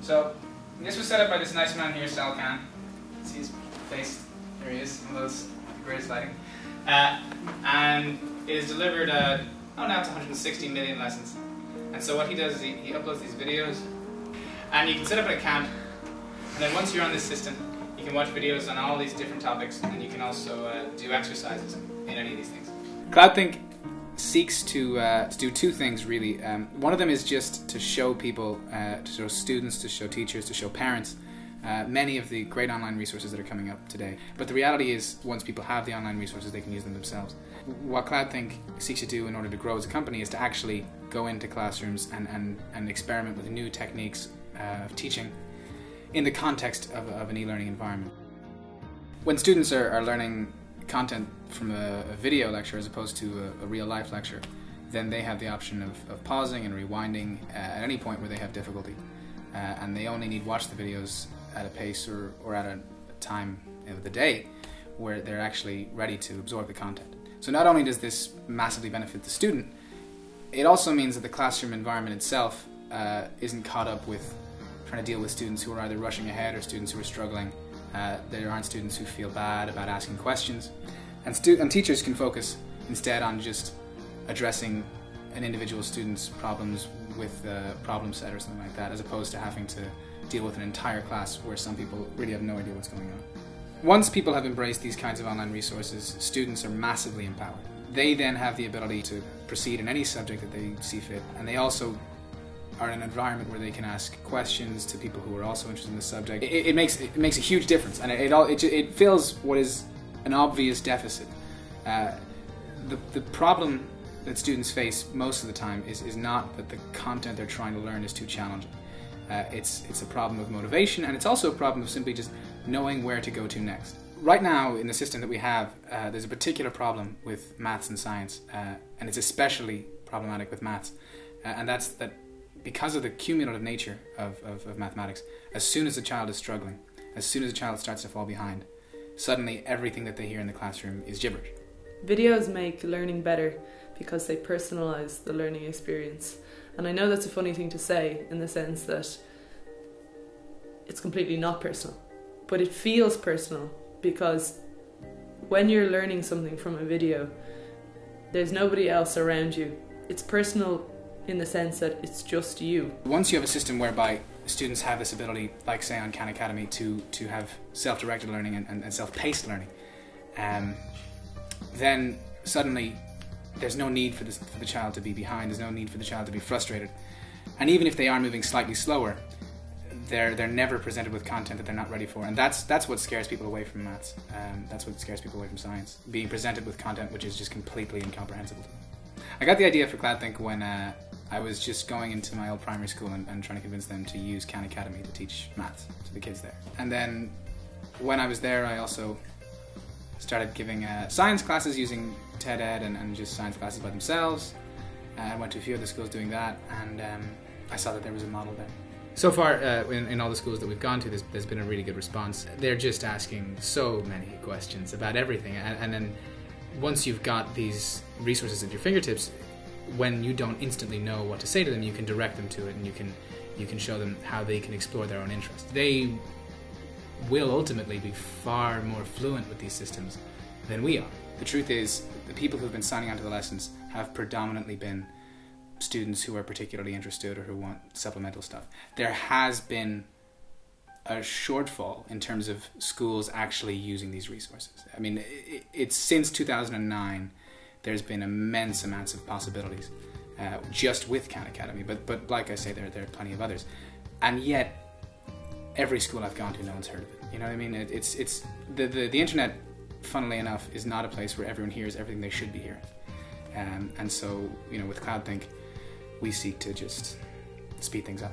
So this was set up by this nice man here, Sal Khan. See his face? There he is, one of those greatest lighting. And it is delivered, now to 160 million lessons. And so what he does is he uploads these videos, and you can set up an account, and then once you're on this system, you can watch videos on all these different topics, and you can also do exercises in any of these things. CloudThink seeks to do two things, really. One of them is just to show people, to show students, to show teachers, to show parents, many of the great online resources that are coming up today. But the reality is, once people have the online resources, they can use them themselves. What CloudThink seeks to do in order to grow as a company is to actually go into classrooms and experiment with new techniques of teaching in the context of an e-learning environment. When students are learning content from a video lecture as opposed to a real-life lecture, then they have the option of pausing and rewinding at any point where they have difficulty. And they only need watch the videos at a pace or at a time of the day where they're actually ready to absorb the content. So not only does this massively benefit the student, it also means that the classroom environment itself isn't caught up with trying to deal with students who are either rushing ahead or students who are struggling. There aren't students who feel bad about asking questions. And teachers can focus instead on just addressing an individual student's problems with a problem set or something like that, as opposed to having to deal with an entire class where some people really have no idea what's going on. Once people have embraced these kinds of online resources, students are massively empowered. They then have the ability to proceed in any subject that they see fit, and they also are in an environment where they can ask questions to people who are also interested in the subject. It makes a huge difference, and it fills what is an obvious deficit. The problem that students face most of the time is not that the content they're trying to learn is too challenging. It's a problem of motivation, and it's also a problem of simply just knowing where to go to next. Right now, in the system that we have, there's a particular problem with maths and science, and it's especially problematic with maths, and that's that because of the cumulative nature of mathematics, as soon as a child is struggling, as soon as a child starts to fall behind, suddenly everything that they hear in the classroom is gibberish. Videos make learning better because they personalise the learning experience. And I know that's a funny thing to say in the sense that it's completely not personal, but it feels personal because when you're learning something from a video, there's nobody else around you. It's personal in the sense that it's just you. Once you have a system whereby students have this ability, like say on Khan Academy, to have self-directed learning and self-paced learning, then suddenly there's no need for the child to be behind, there's no need for the child to be frustrated. And even if they are moving slightly slower, they're never presented with content that they're not ready for. And that's what scares people away from maths. That's what scares people away from science. Being presented with content which is just completely incomprehensible to them. I got the idea for CloudThink when I was just going into my old primary school and trying to convince them to use Khan Academy to teach maths to the kids there. And then when I was there, I also started giving science classes using TED Ed and just science classes by themselves. I went to a few other schools doing that, and I saw that there was a model there. So far, in all the schools that we've gone to, there's been a really good response. They're just asking so many questions about everything, and then once you've got these resources at your fingertips, when you don't instantly know what to say to them, you can direct them to it, and you can show them how they can explore their own interests. They will ultimately be far more fluent with these systems than we are. The truth is, the people who've been signing on to the lessons have predominantly been students who are particularly interested or who want supplemental stuff. There has been a shortfall in terms of schools actually using these resources. I mean, it's since 2009 there's been immense amounts of possibilities just with Khan Academy, but like I say, there are plenty of others, and yet every school I've gone to, no one's heard of it. You know what I mean? It's the internet, funnily enough, is not a place where everyone hears everything they should be hearing, and so, you know, with CloudThink we seek to just speed things up.